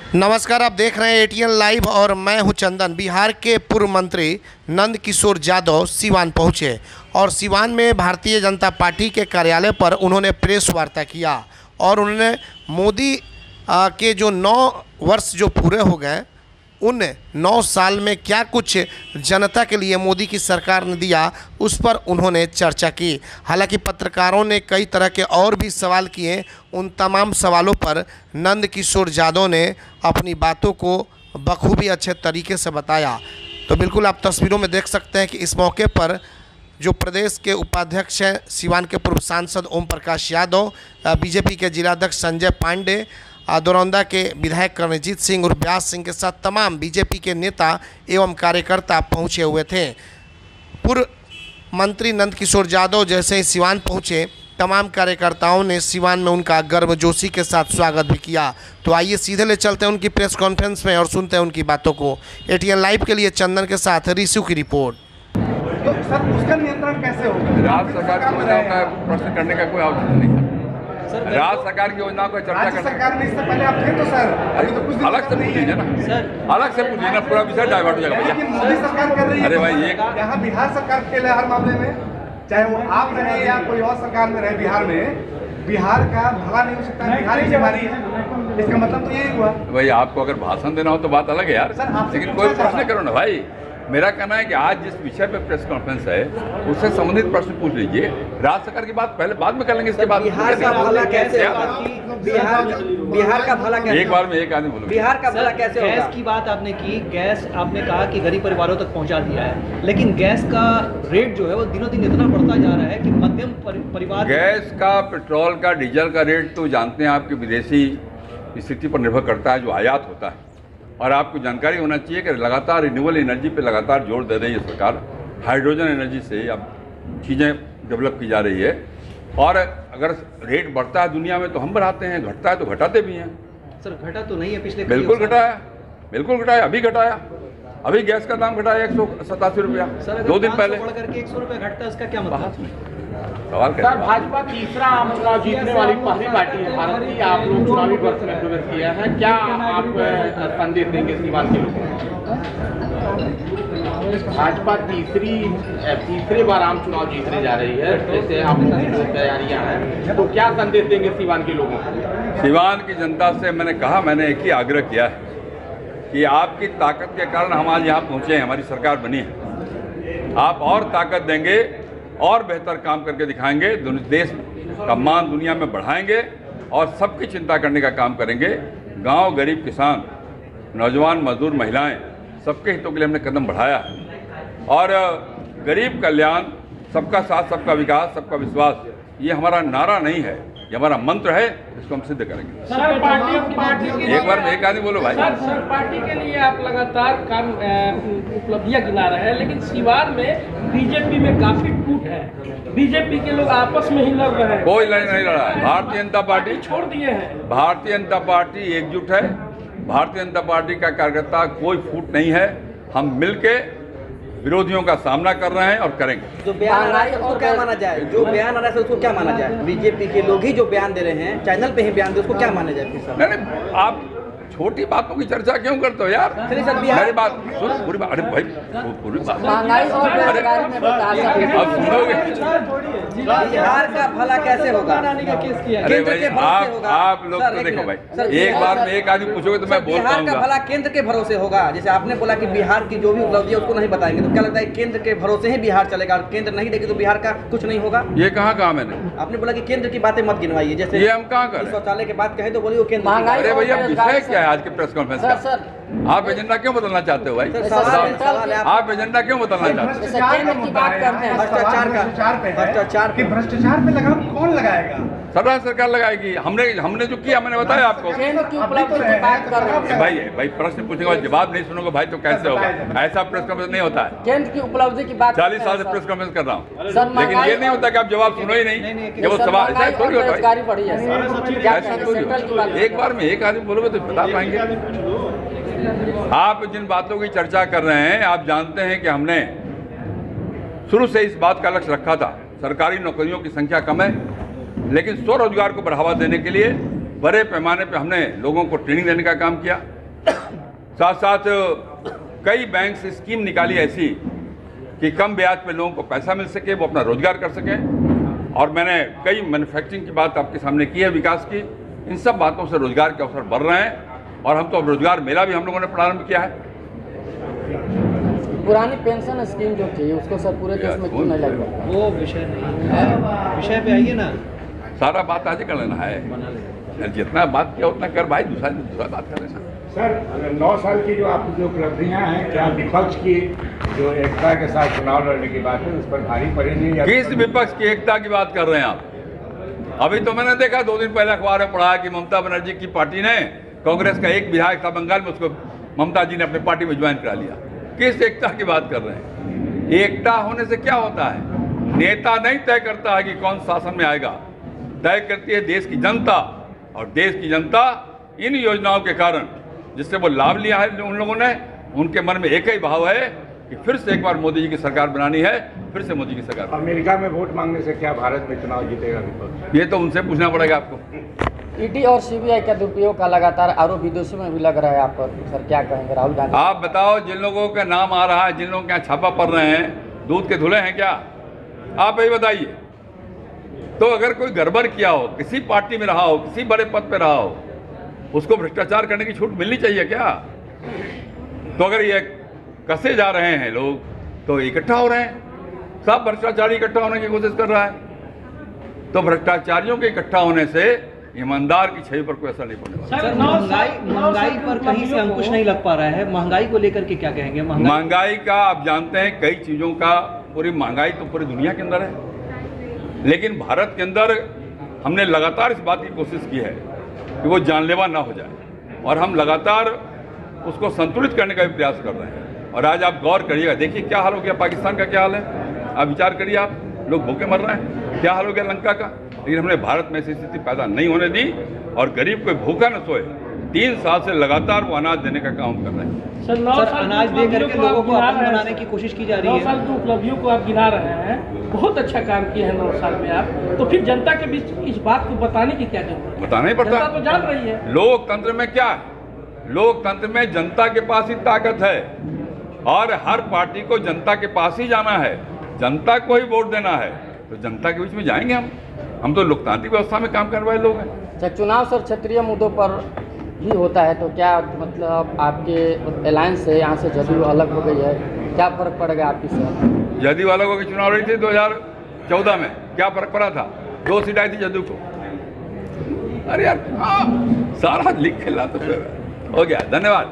नमस्कार, आप देख रहे हैं एटीएन लाइव और मैं हूं चंदन। बिहार के पूर्व मंत्री नंद किशोर यादव सिवान पहुंचे और सिवान में भारतीय जनता पार्टी के कार्यालय पर उन्होंने प्रेस वार्ता किया और उन्होंने मोदी के जो 9 वर्ष जो पूरे हो गए उन 9 साल में क्या कुछ जनता के लिए मोदी की सरकार ने दिया उस पर उन्होंने चर्चा की। हालांकि पत्रकारों ने कई तरह के और भी सवाल किए। उन तमाम सवालों पर नंद किशोर यादव ने अपनी बातों को बखूबी अच्छे तरीके से बताया। तो बिल्कुल आप तस्वीरों में देख सकते हैं कि इस मौके पर जो प्रदेश के उपाध्यक्ष हैं सिवान के पूर्व सांसद ओम प्रकाश यादव, बीजेपी के जिलाध्यक्ष संजय पांडे, दौरौंदा के विधायक करणजीत सिंह और व्यास सिंह के साथ तमाम बीजेपी के नेता एवं कार्यकर्ता पहुंचे हुए थे। पूर्व मंत्री नंद किशोर यादव जैसे ही सिवान पहुंचे, तमाम कार्यकर्ताओं ने सिवान में उनका गर्मजोशी के साथ स्वागत भी किया। तो आइए सीधे ले चलते हैं उनकी प्रेस कॉन्फ्रेंस में और सुनते हैं उनकी बातों को। एटीएन लाइव के लिए चंदन के साथ ऋषु की रिपोर्ट। तो सर, उसका नियंत्रण कैसे होगा? राज्य सरकार की योजनाओं का प्रश्न करने का कोई आवश्यकता नहीं है। राज्य सरकार की योजनाओं पर चर्चा करने सरकार में इससे पहले आप थे तो सर अभी तो कुछ दिन अलग से पूछिए ना सर, अलग से पूछिए ना, पूरा विषय डाइवर्ट हो जाएगा भैया। मोदी सरकार कर रही है। अरे भाई, यहाँ बिहार सरकार खेल है हर मामले में, चाहे वो आप रहे या कोई और सरकार में रहे। बिहार में बिहार का भला नहीं हो सकता, बिहार की बीमारी है। इसका मतलब तो यही हुआ भाई। आपको अगर भाषण देना हो तो बात अलग है यार, लेकिन कोई प्रश्न करो ना भाई। मेरा कहना है कि आज जिस विषय पे प्रेस कॉन्फ्रेंस है उससे संबंधित प्रश्न पूछ लीजिए। राज्य सरकार की बात पहले बाद में कर लेंगे। इसके बाद बिहार का भला कैसे होगा? बिहार का भला कैसे? एक बार में एक आदमी बोलो। बिहार का भला कैसे होगा? गैस की बात आपने की, गैस आपने कहा कि गरीब परिवारों तक पहुंचा दिया है, लेकिन गैस का रेट जो है वो दिनों दिन इतना बढ़ता जा रहा है कि मध्यम परिवार गैस का, पेट्रोल का, डीजल का रेट तो जानते हैं आपके विदेशी स्थिति पर निर्भर करता है जो आयात होता है। और आपको जानकारी होना चाहिए कि लगातार रिन्यूएबल एनर्जी पे लगातार जोर दे रही है सरकार। हाइड्रोजन एनर्जी से अब चीज़ें डेवलप की जा रही है और अगर रेट बढ़ता है दुनिया में तो हम बढ़ाते हैं, घटता है तो घटाते भी हैं। सर घटा तो नहीं है पिछले? बिल्कुल घटाया, बिल्कुल घटाया, अभी घटाया। अभी गैस का दाम घटाया 187 रुपया 2 दिन पहले। करके 100 रुपये घटता है, इसका क्या मतलब? सवाल सर, भाजपा तीसरा आम चुनाव जीतने वाली पहली पार्टी है भारत की। आप लोग चुनावी वर्ष में प्रवेश किया है, क्या आप संदेश देंगे सिवान के लोगों को? भाजपा तीसरी बार आम चुनाव जीतने जा रही है, जैसे आप तैयारियां हैं, तो क्या संदेश देंगे सिवान के लोगों को? सिवान की जनता से मैंने एक ही आग्रह किया है कि आपकी ताकत के कारण हम आज यहाँ पहुँचे हैं, हमारी सरकार बनी है। आप और ताकत देंगे और बेहतर काम करके दिखाएंगे, देश का मान दुनिया में बढ़ाएंगे और सबकी चिंता करने का काम करेंगे। गांव, गरीब, किसान, नौजवान, मजदूर, महिलाएं, सबके हितों के लिए हमने कदम बढ़ाया है। और गरीब कल्याण, सबका साथ, सबका विकास, सबका विश्वास, ये हमारा नारा नहीं है, ये हमारा मंत्र है। इसको हम सिद्ध करेंगे। सर, पार्टी एक बार में एक आदमी बोलो भाई। सर, पार्टी के लिए आप लगातार काम उपलब्धियां गिना रहे हैं, लेकिन सिवान में बीजेपी में काफी टूट है। बीजेपी के लोग आपस में ही लड़ रहे हैं। कोई लड़ाई नहीं लड़ा है। भारतीय जनता पार्टी छोड़ दिए हैं। भारतीय जनता पार्टी एकजुट है। भारतीय जनता पार्टी का कार्यकर्ता कोई फूट नहीं है। हम मिलके विरोधियों का सामना कर रहे हैं और करेंगे। जो बयान आ रहा है उसको क्या माना जाए? जो बयान आ रहा है उसको क्या माना जाए? बीजेपी के लोग ही जो बयान दे रहे हैं, चैनल पे ही बयान दे, उसको क्या माना जाए? नहीं, आप छोटी बातों की चर्चा क्यों करते हो यार? मेरी बात सुनो, पूरी बात। अरे भाई, पूरी बात। अब सुनोगे? बिहार का भला कैसे होगा? अरे भाई, आप लोग तो देखो भाई, एक बार में एक आदमी पूछोगे तो मैं बोल बिहार का भला केंद्र के भरोसे होगा। जैसे आपने बोला कि बिहार की जो भी उपलब्धि है उसको नहीं बताएंगे, तो क्या लगता है केंद्र के भरोसे ही बिहार चलेगा और केंद्र नहीं देगी तो बिहार का कुछ नहीं होगा? ये कहाँ कहा मैंने? आपने बोला कि केंद्र की बातें मत गिनवाइए। जैसे ये हम कहाँ कर? शौचालय की बात कहे तो बोलिए वो केंद्र। अरे भैया, विषय क्या है आज के प्रेस कॉन्फ्रेंस का? आप एजेंडा क्यों बदलना चाहते हो भाई? आप एजेंडा क्यों बदलना चाहते हो? भ्रष्टाचार पे लगाम कौन लगाएगा? सरकार लगाएगी। हमने जो किया मैंने बताया आपको। भाई प्रश्न पूछने के बाद जवाब नहीं सुनोगे भाई तो कैसे होगा? ऐसा प्रेस कॉन्फ्रेंस नहीं होता है। केंद्र की उपलब्धि की बात 40 साल से प्रेस कॉन्फ्रेंस कर रहा हूँ, लेकिन ये नहीं होता कि आप जवाब सुनो ही नहीं। जब वो सवाल ऐसा थोड़ी होता है। एक बार में एक आदमी बोलोगे तो बता पाएंगे। आप जिन बातों की चर्चा कर रहे हैं, आप जानते हैं कि हमने शुरू से इस बात का लक्ष्य रखा था। सरकारी नौकरियों की संख्या कम है, लेकिन स्वरोजगार को बढ़ावा देने के लिए बड़े पैमाने पर हमने लोगों को ट्रेनिंग देने का काम किया। साथ साथ कई बैंक से स्कीम निकाली ऐसी कि कम ब्याज पे लोगों को पैसा मिल सके, वो अपना रोजगार कर सकें। और मैंने कई मैन्युफैक्चरिंग की बात आपके सामने की है, विकास की। इन सब बातों से रोजगार के अवसर बढ़ रहे हैं और हम तो अब रोजगार मेला भी हम लोगों ने प्रारंभ किया है। पुरानी पेंशन स्कीम जो थी उसको सर पूरे देश में क्यों नहीं लग रहा? वो विषय नहीं है, विषय पे आइए ना। सारा बात आज कर लेना है, जितना बात किया उतना कर भाई, दूसरा बात कर लेना। सर 9 साल की जो आपकी उपलब्धियां हैं, क्या विपक्ष की जो एकता के साथ चुनाव लड़ने की बात है उस पर भारी पड़ेगी? किस विपक्ष की एकता की बात कर रहे हैं आप? अभी तो मैंने देखा 2 दिन पहले अखबार में पढ़ा कि ममता बनर्जी की पार्टी ने, कांग्रेस का एक विधायक था बंगाल में, उसको ममता जी ने अपनी पार्टी में ज्वाइन करा लिया। किस एकता की बात कर रहे हैं? एकता होने से क्या होता है? नेता नहीं तय करता है कि कौन शासन में आएगा, तय करती है देश की जनता। और देश की जनता इन योजनाओं के कारण जिससे वो लाभ लिया है उन लोगों ने, उनके मन में एक ही भाव है कि फिर से एक बार मोदी जी की सरकार बनानी है, फिर से मोदी की सरकार। अमेरिका में वोट मांगने से क्या भारत में चुनाव जीतेगा विपक्ष? ये तो उनसे पूछना पड़ेगा आपको। ईडी और सीबीआई का दुरुपयोग का लगातार आरोप विदेशों में भी लग रहा है आप पर, सर क्या कहेंगे राहुल गांधी? आप बताओ, जिन लोगों का नाम आ रहा है, जिन लोगों के यहाँ छापा पड़ रहे हैं, दूध के धुले हैं क्या? आप यही बताइए। तो अगर कोई गड़बड़ किया हो, किसी पार्टी में रहा हो, किसी बड़े पद पे रहा हो, उसको भ्रष्टाचार करने की छूट मिलनी चाहिए क्या? तो अगर ये कसे जा रहे हैं लोग तो इकट्ठा हो रहे हैं, सब भ्रष्टाचारी इकट्ठा होने की कोशिश कर रहा है। तो भ्रष्टाचारियों के इकट्ठा होने से ईमानदार की छवि पर कोई असर नहीं पड़ने वाला। सर महंगाई पर कहीं से अंकुश नहीं लग पा रहा है, महंगाई को लेकर के क्या कहेंगे? महंगाई का आप जानते हैं, कई चीज़ों का, पूरी महंगाई तो पूरी दुनिया के अंदर है, लेकिन भारत के अंदर हमने लगातार इस बात की कोशिश की है कि वो जानलेवा ना हो जाए, और हम लगातार उसको संतुलित करने का भी प्रयास कर रहे हैं। और आज आप गौर करिएगा, देखिए क्या हाल हो गया पाकिस्तान का, क्या हाल है, आप विचार करिए। आप लोग भूखे मर रहे हैं, क्या हाल हो गया लंका का। लेकिन हमने भारत में ऐसी स्थिति पैदा नहीं होने दी, और गरीब कोई भूखा न सोए। 3 साल से लगातार वो अनाज देने का काम कर रहे हैं। सर 9 साल अनाज दे करके लोगों को अपन बनाने की कोशिश की जा रही है। 9 साल की उपलब्धियों को आप गिना रहे हैं, बहुत अच्छा काम किए हैं 9 साल में आप। तो फिर जनता के बीच इस बात को बताने की क्या जरूरत है? बताना ही पड़ता, जनता तो जान रही है। लोकतंत्र में क्या है? लोकतंत्र में जनता के पास ही ताकत है, और हर पार्टी को जनता के पास ही जाना है, जनता को ही वोट देना है। तो जनता के बीच में जाएंगे हम तो लोकतांत्रिक व्यवस्था में काम करने वाले लोग हैं। अच्छा, चुनाव सर क्षेत्रीय मुद्दों पर भी होता है, तो क्या मतलब आपके अलायंस से यहाँ से जदयू अलग हो गई है, क्या फर्क पड़ेगा आपकी सर? जदयू वालों की चुनाव लड़ी थी 2014 में, क्या फर्क पड़ा था? 2 सीट आई थी जदयू को। अरे यार सारा लिख खिला तो हो गया। धन्यवाद।